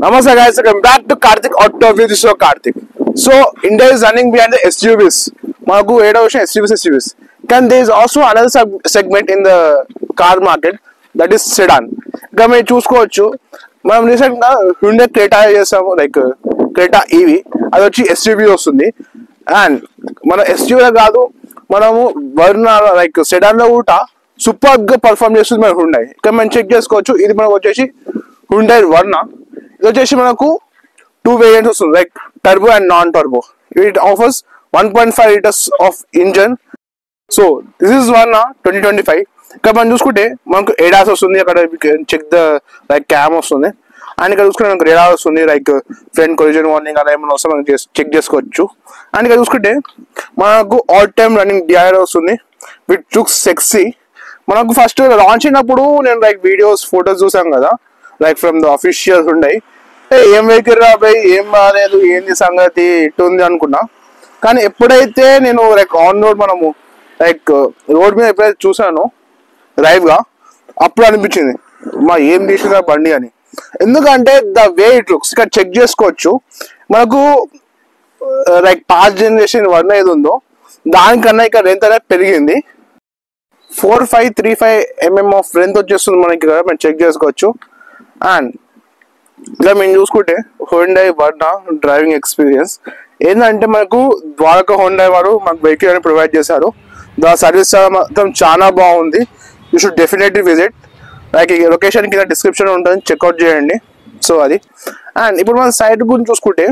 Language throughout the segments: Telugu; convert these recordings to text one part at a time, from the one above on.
Namaste guys, welcome back to Karthik Auto Review. This is Karthik. So India is running behind the SUVs. Manaku SUVs. Can there is also another segment in the car market that is sedan. If we choose మనం రీసెంట్ గా హ్యుండై క్రెటా చేసాము, లైక్ క్రెటా ఈవీ, అది వచ్చి ఎస్యూవీ వస్తుంది. అండ్ మన ఎస్యూవీ కాదు, మనము వర్ణ లైక్ సెడాన్ లో కూడా సూపర్ గా పర్ఫార్మ్ చేస్తుంది మన హ్యుండై. ఇక్కడ మనం చెక్ చేసుకోవచ్చు. ఇది మనకు వచ్చేసి హ్యుండై వర్ణ. ఇది వచ్చేసి మనకు 2 వేరియంట్స్ వస్తుంది, like turbo and non turbo. It offers 1.5 litres of engine. So this is వర్ణ 2025. ఇక్కడ మనం చూసుకుంటే మనకు ఏడాస్ వస్తుంది, అక్కడ చెక్ ద లైక్ క్యామ్ వస్తుంది. అండ్ ఇక్కడ చూసుకుంటే మనకు రేడార్ వస్తుంది, లైక్ ఫ్రంట్ కొలిజన్ వార్నింగ్ అలా ఏమైనా వస్తే మనం చెక్ చేసుకోవచ్చు. అండ్ ఇక్కడ చూసుకుంటే మనకు ఆల్ టైమ్ రన్నింగ్ డిఆర్ వస్తుంది విత్ లుక్స్ సెక్సీ. మనకు ఫస్ట్ లాంచ్ అయినప్పుడు నేను లైక్ వీడియోస్ ఫొటోస్ చూసాం కదా, like from the official Hyundai. ఏం వెహికల్ రాబాయి, ఏం బాగాలేదు, ఏంది సంగతి, ఇటు ఉంది అనుకున్నా. కానీ ఎప్పుడైతే నేను లైక్ ఆన్ రోడ్ మనము లైక్ రోడ్ మీద ఎప్పుడైతే చూసానో డ్రైవ్ గా, అప్పుడు అనిపించింది మా ఏం తీసిందా బండి అని. ఎందుకంటే ద వే ఇట్ లుక్స్ ఇక్కడ చెక్ చేసుకోవచ్చు. మనకు లైక్ పాస్ట్ జనరేషన్ వర్ణ ఏది ఉందో దానికన్నా ఇక్కడ లెంత్ అనేది పెరిగింది. 4535 mm ఆఫ్ లెంత్ వచ్చేస్తుంది మనకి ఇక్కడ, మనం చెక్ చేసుకోవచ్చు. అండ్ ఇలా మేము చూసుకుంటే హ్యుండై వర్ణ డ్రైవింగ్ ఎక్స్పీరియన్స్ ఏంటంటే మనకు ద్వారకా హ్యుండై వారు మనకు వెహికల్ అని ప్రొవైడ్ చేశారు. ద సర్వీస్ మొత్తం చాలా బాగుంది. You should definitely visit. Like ఈ లొకేషన్ కింద డిస్క్రిప్షన్ ఉంటుంది, చెక్అవుట్ చేయండి. సో అది. అండ్ ఇప్పుడు మన సైడ్ గురించి చూసుకుంటే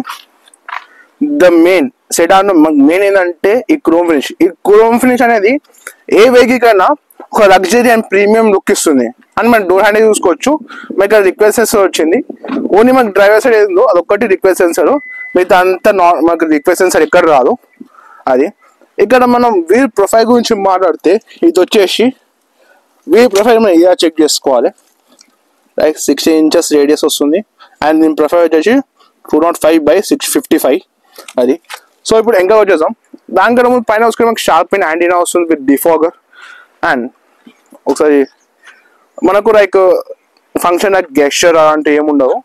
ద మెయిన్ సెడాన్ మెయిన్ ఏంటంటే ఈ క్రోమ్ ఫినిష్. ఈ క్రోమ్ ఫినిష్ అనేది ఏ వెహికల్ కన్నా ఒక లగ్జరీ అండ్ ప్రీమియం లుక్ ఇస్తుంది. అండ్ మనం డోర్ హ్యాండిల్ చూసుకోవచ్చు. మనకి రిక్వెస్ట్ సెన్సర్ వచ్చింది. ఓన్లీ మనకి డ్రైవర్ సైడ్ ఏందో అదొక్కటి రిక్వెస్ట్ సెన్సర్, మిగతా అంతా మనకి రిక్వెస్ట్ సెన్సర్ ఎక్కడ రాదు. అది ఇక్కడ మనం వీల్ ప్రొఫైల్ గురించి మాట్లాడితే ఇది వచ్చేసి వీల్ ప్రొఫైల్ మనం ఇలా చెక్ చేసుకోవాలి. లైక్ 16 inches రేడియస్ వస్తుంది. అండ్ దీని ప్రొఫైల్ వచ్చేసి 205/655 అది. సో ఇప్పుడు ఇంకా వచ్చేసాం. దానికన్నా ముందు పైన వస్తుంది మనకు షార్ప్ అండ్ యాంటీనా వస్తుంది విత్ డిఫాగర్. అండ్ ఒకసారి మనకు లైక్ ఫంక్షన్ లైక్ గెస్చర్ అలాంటి ఏముండవు,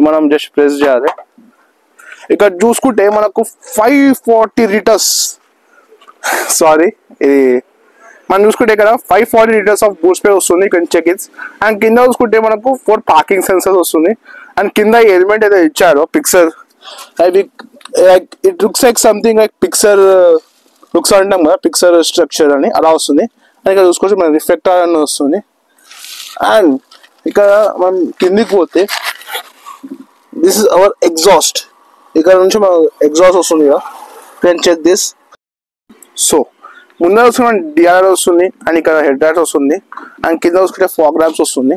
మనం జస్ట్ ప్రెస్ చేయాలి. ఇక్కడ చూసుకుంటే మనకు 540 లీటర్స్ సారీ ఇది మనం చూసుకుంటే ఇక్కడ 540 లీటర్స్ ఆఫ్ బూట్ స్పేస్ వస్తుంది. ఇక్కడ చెక్ ఇట్స్. అండ్ కింద చూసుకుంటే మనకు 4 పార్కింగ్ సెన్సర్స్ వస్తుంది. అండ్ కింద ఎలిమెంట్ ఏదో ఇచ్చారో Pixar, like it looks like something like Pixar looks అంటాం కదా, పిక్సర్ స్ట్రక్చర్ అని అలా వస్తుంది. అండ్ ఇక్కడ చూసుకోవచ్చు మన రిఫ్లెక్టర్ అని వస్తుంది. అండ్ ఇక్కడ మనం కిందికి పోతే దిస్ ఇస్ అవర్ ఎగ్జాస్ట్. ఇక్కడ నుంచి మన ఎగ్జాస్ట్ వస్తుంది కదా, కెన్ చెక్ దిస్. సో ముందర వస్తుంది డిఆర్ వస్తుంది. అండ్ ఇక్కడ హెడ్ లైట్స్ వస్తుంది. అండ్ కింద చూసుకుంటే ఫాగ్ ల్యాంప్స్ వస్తుంది.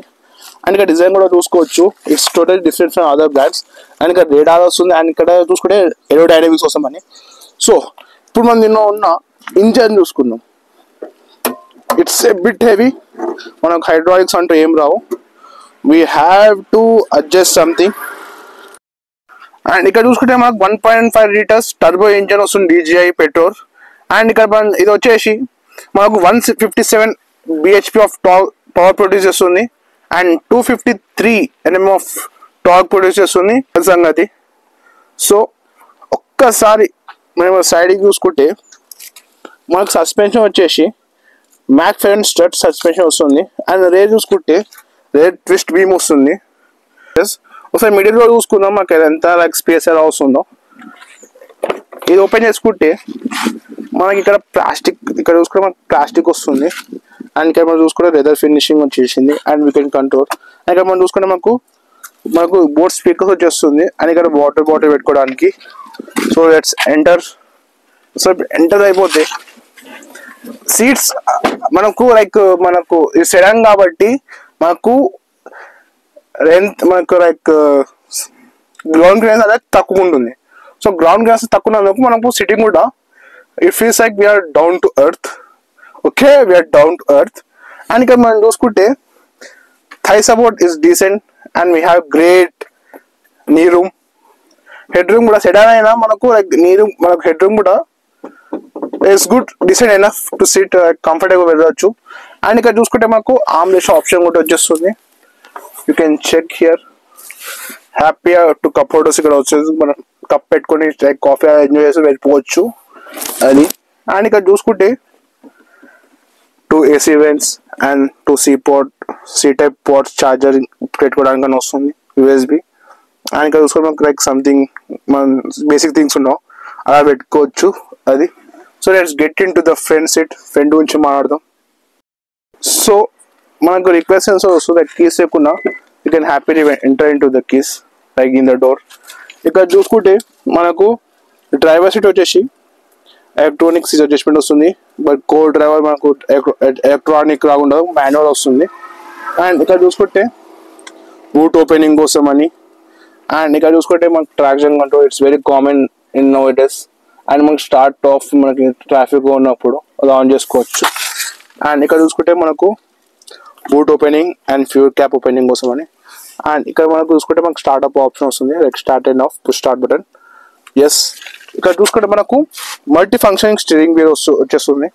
అండ్ ఇక్కడ డిజైన్ కూడా చూసుకోవచ్చు, it's total different from other brands. And ఇక్కడ రేడార్ వస్తుంది. అండ్ ఇక్కడ చూసుకుంటే ఏరోడైనమిక్స్ వస్తామని. సో ఇప్పుడు మనం దీనిలో ఉన్న ఇంజన్ చూసుకుందాం. It's a bit heavy. మనకు హైడ్రాలిక్స్ అంటూ ఏం రావు, we have to adjust something. And ఇక్కడ చూసుకుంటే మనకు 1.5 లీటర్స్ టర్బో ఇంజన్ వస్తుంది, DGI పెట్రోల్. అండ్ ఇక్కడ ఇది వచ్చేసి మనకు 157 bhp ఆఫ్ పవర్ ప్రొడ్యూస్ చేస్తుంది. And 253 Nm of torque produce చేస్తుంది సంగతి. సో ఒక్కసారి మేము సైడ్కి చూసుకుంటే మనకు సస్పెన్షన్ వచ్చేసి మ్యాక్ ఫెరన్ స్ట్రట్ సస్పెన్షన్ వస్తుంది. అండ్ రేర్ చూసుకుంటే రేర్ ట్విస్ట్ బీమ్ వస్తుంది. ఒకసారి మిడిల్ లో చూసుకుందాం మాకు ఎంత లైక్ స్పేస్ ఎలా వస్తుందో. ఇది ఓపెన్ చేసుకుంటే మనకి ఇక్కడ ప్లాస్టిక్, ఇక్కడ చూసుకుంటే మనకి ప్లాస్టిక్ వస్తుంది. అండ్ ఇక్కడ మనం చూసుకుంటే లెదర్ ఫినిషింగ్ వచ్చేసింది. And we can control. And ఇక్కడ మనం చూసుకుంటే మనకు బోట్ స్పీకర్స్ వచ్చేస్తుంది. అండ్ ఇక్కడ వాటర్ బాటిల్ పెట్టుకోవడానికి. So let's enter. So enter అయిపోతే సీట్స్ మనకు లైక్ మనకు ఇది సెడాన్ కాబట్టి మనకు లైక్ గ్రౌండ్ క్లియరెన్స్ అనేది తక్కువ ఉంటుంది. సో గ్రౌండ్ క్లియరెన్స్ తక్కువ ఉన్నందుకు మనకు సిట్టింగ్ కూడా it feels like we're down to earth. Okay, we're down to earth. And ఇక్కడ మనం చూసుకుంటే thigh support is decent. And we have great knee room. Head room కూడా సెడాన్ అయినా మనకు లైక్ నీ రూమ్, మనకు హెడ్ రూమ్ కూడా it's good, decent enough to sit, comfortable వెళ్ళవచ్చు. అండ్ ఇక్కడ చూసుకుంటే మనకు ఆర్మ్ రెస్ట్ ఆప్షన్ కూడా వచ్చేస్తుంది. You can check here. హ్యాపీగా టు కప్ ఫోటోస్ ఇక్కడ వచ్చేసి మనం కప్ పెట్టుకొని కాఫీ ఎంజాయ్ చేసి వెళ్ళిపోవచ్చు అది. అండ్ ఇక్కడ చూసుకుంటే 2 AC vents and 2 C type ports charger పెట్టుకోవడానికి వస్తుంది USB. అండ్ ఇక్కడ చూసుకుంటే మనకు లైక్ సంథింగ్ మన బేసిక్ థింగ్స్ ఉన్నావు అలా పెట్టుకోవచ్చు అది. So let's get in to the front గురించి మాట్లాడదాం. సో మనకు రిక్వెస్ట్ వస్తుంది దట్ కీస్ లేకుండా you can happily enter in to the keys like in the door. ఇక్కడ చూసుకుంటే మనకు డ్రైవర్ సీట్ వచ్చేసి ఎలక్ట్రానిక్ సీట్ అడ్జస్ట్మెంట్ వస్తుంది. బట్ కో డ్రైవర్ మనకు ఎలక్ట్రానిక్ రాకుండా మాన్యువల్ వస్తుంది. అండ్ ఇక్కడ చూసుకుంటే బూట్ ఓపెనింగ్ కోసం అని. అండ్ ఇక్కడ చూసుకుంటే మనకు traction control it's very common in now it is. And మనకు స్టార్ట్ ఆఫ్ మనకి ట్రాఫిక్ ఉన్నప్పుడు అది ఆన్ చేసుకోవచ్చు. అండ్ ఇక్కడ చూసుకుంటే మనకు boot opening and fuel cap opening కోసం అని. అండ్ ఇక్కడ మనకు చూసుకుంటే మనకు స్టార్ట్అప్ ఆప్షన్ వస్తుంది like start and off push start button. Yes ఇక్కడ చూసుకుంటే మనకు మల్టీ ఫంక్షనింగ్ స్టీరింగ్ వీల్ వచ్చేస్తుంది.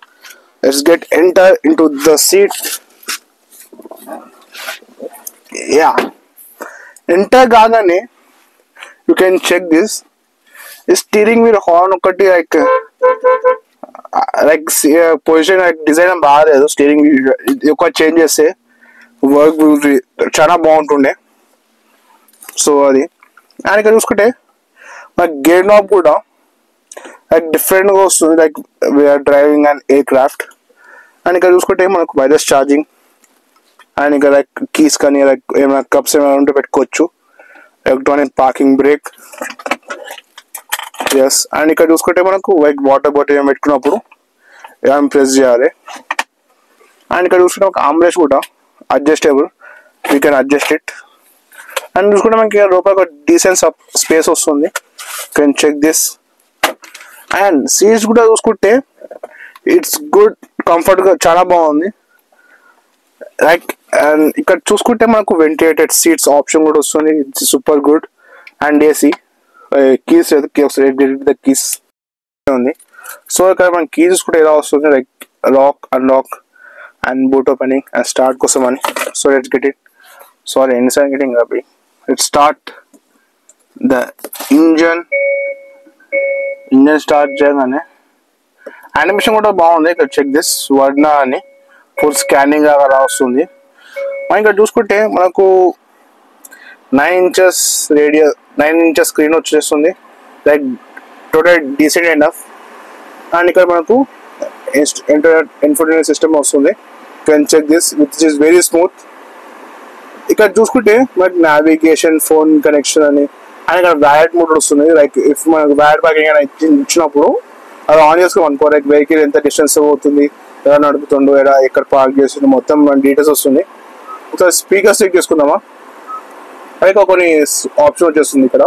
Let's get enter in to the seat. Yeah enter కాగానే you can check this steering wheel horn ఒకటి లైక్ పొజిషన్ డిజైన్ బాగాలేదు. స్టీరింగ్ ఎక్కువ చేంజ్ చేస్తే వర్క్ చాలా బాగుంటుండే. సో అది. అండ్ ఇక్కడ చూసుకుంటే మనకి గేర్ నాబ్ కూడా లైక్ డిఫరెంట్గా వస్తుంది like VR driving and aircraft. And ఇక్కడ చూసుకుంటే మనకు వైర్లెస్ ఛార్జింగ్. అండ్ ఇక్కడ లైక్ కీస్ కానీ లైక్ ఏమైనా కప్స్ ఏమైనా ఉంటే పెట్టుకోవచ్చు. Electronic parking brake. Yes and ఇక్కడ చూసుకుంటే మనకు లైక్ వాటర్ బాటిల్ ఏమైనా పెట్టుకున్నప్పుడు ఏమైనా ప్రెస్ చేయాలి. అండ్ ఇక్కడ చూసుకుంటే ఒక ఆమ్రెస్ట్ కూడా adjustable, we can adjust it. And చూసుకుంటే మనకి లోపల ఒక డీసెంట్ స్పేస్ వస్తుంది, can check this. And seats కూడా చూసుకుంటే ఇట్స్ గుడ్, కంఫర్ట్గా చాలా బాగుంది లైక్. అండ్ ఇక్కడ చూసుకుంటే మనకు వెంటిలేటెడ్ సీట్స్ ఆప్షన్ కూడా వస్తుంది, it's super good. And AC keys keys ఉంది. సో ఇక్కడ మనం కీ చూసుకుంటే ఎలా వస్తుంది like lock, unlock and boot opening and start కోసం అని. So let's get it. Sorry ఎన్నిసార్లు గెటింగ్ అవి. Let's start the engine start చేయగానే యానిమేషన్ కూడా బాగుంది. ఇక్కడ చెక్ దిస్ వర్ణ అని ఫుల్ స్కానింగ్ అలా వస్తుంది. మనం ఇక్కడ చూసుకుంటే మనకు 9 inches రేడియస్ 9 inches స్క్రీన్ వచ్చేస్తుంది like total decent enough. And ఇక్కడ మనకు ఇన్ఫోటైన్మెంట్ సిస్టమ్ వస్తుంది, can check this which is very smooth. ఇక్కడ చూసుకుంటే మనకి నావిగేషన్, ఫోన్ కనెక్షన్ అని. అండ్ ఇక్కడ వ్యాలెట్ మోడ్ వస్తుంది లైక్ ఇఫ్ మనకు వ్యాలెట్ ప్యాకింగ్ అని ఇచ్చినప్పుడు అది ఆన్ చేసుకోమనుకో లైక్ వెహికల్ ఎంత డిస్టెన్స్ పోతుంది, ఎలా నడుపుతుండో, ఎక్కడ పార్క్ చేస్తుండో మొత్తం మన డీటెయిల్స్ వస్తుంది. ఒకసారి స్పీకర్స్ చెక్ చేసుకుందామా. అయితే కొన్ని ఆప్షన్ వచ్చేస్తుంది ఇక్కడ.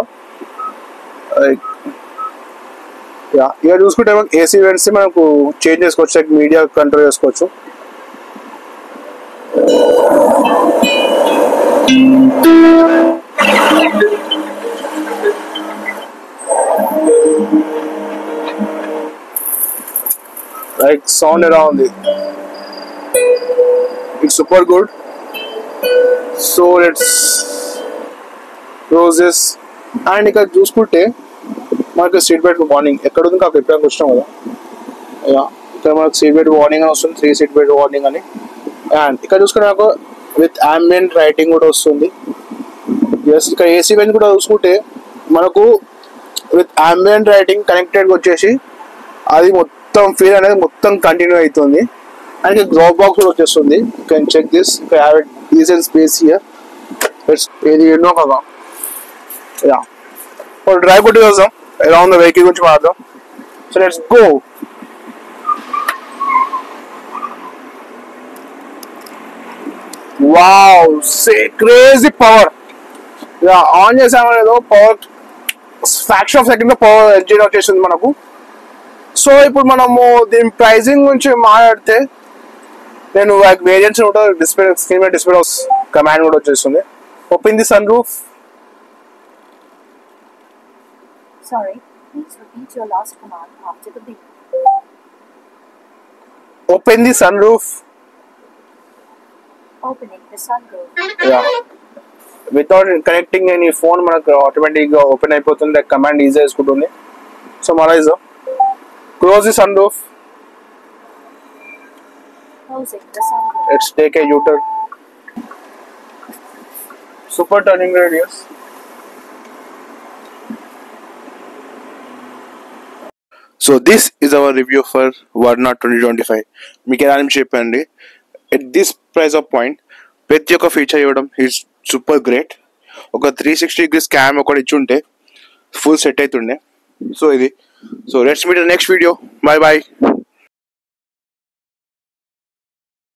ఇక్కడ చూసుకుంటే మనకు ఏసీ వెంట్స్ మనకు చేంజ్ చేసుకోవచ్చు లైక్ మీడియా కంట్రోల్ చేసుకోవచ్చు. లైక్ సౌండ్ ఎలా ఉంది, it's super good. So let's close this. And ఇక్కడ చూసుకుంటే మనకు సీట్ బెల్ట్ వార్నింగ్ ఎక్కడ ఉంది, కాక ఎప్పుడైనా వచ్చినాం కదా. ఇక్కడ మనకు సీట్ బెల్ట్ వార్నింగ్ అని వస్తుంది, 3 సీట్ బెల్ట్ వార్నింగ్ అని. అండ్ ఇక్కడ చూసుకుంటే నాకు విత్ ambient రైటింగ్ కూడా వస్తుంది. ఎస్ ఇక్కడ ఏసీ వెంట్ కూడా చూసుకుంటే మనకు విత్ ambient రైటింగ్ కనెక్టెడ్ వచ్చేసి అది మొత్తం ఫీల్ అనేది మొత్తం కంటిన్యూ అవుతుంది. అండ్ ఇక్కడ గ్లోవ్ బాక్స్ కూడా వచ్చేస్తుంది, యూ కెన్ చెక్ దిస్. ఇక్కడ have it decent space here. ఇది ఎన్నో కదా. డ్రైవ్ కొట్టి వస్తాం, ఎలా ఉందో వెహికల్ గురించి మాట్లాడదాం. So let's go. Wow, crazy power. On చేసామనేదో పవర్ ఫ్రాక్షన్ ఆఫ్ సెకండ్ లో పవర్ ఎంజిన్ వచ్చేసింది మనకు. సో ఇప్పుడు మనము దీని ప్రైజింగ్ గురించి మాట్లాడితే నేను వేరియంట్స్ కూడా డిస్ప్లే స్క్రీన్ మీద డిస్ప్లే కమాండ్ కూడా వచ్చేస్తుంది. Open the sunroof. Sorry, please repeat your last command after the beep. Open the sunroof. Opening the sunroof. Yeah. Without connecting any phone మనకు ఆటోమేటిక్గా ఓపెన్ అయిపోతుంది, కమాండ్ ఈజీ చేసుకుంటుంది. సో మళ్ళీ close the sunroof. Closing the sunroof. Let's take a U-turn. Super turning radius. So this is our review for Varna 2025. మీకు ఎలా చెప్పండి, at this price of point ప్రతి ఒక్క ఫీచర్ ఇవ్వడం ఈజ్ సూపర్ గ్రేట్. ఒక 360 డిగ్రీస్ క్యామ్ ఒకటి ఇచ్చి ఉంటే ఫుల్ సెట్ అవుతుండే. సో ఇది, so let's meet next video. Bye bye.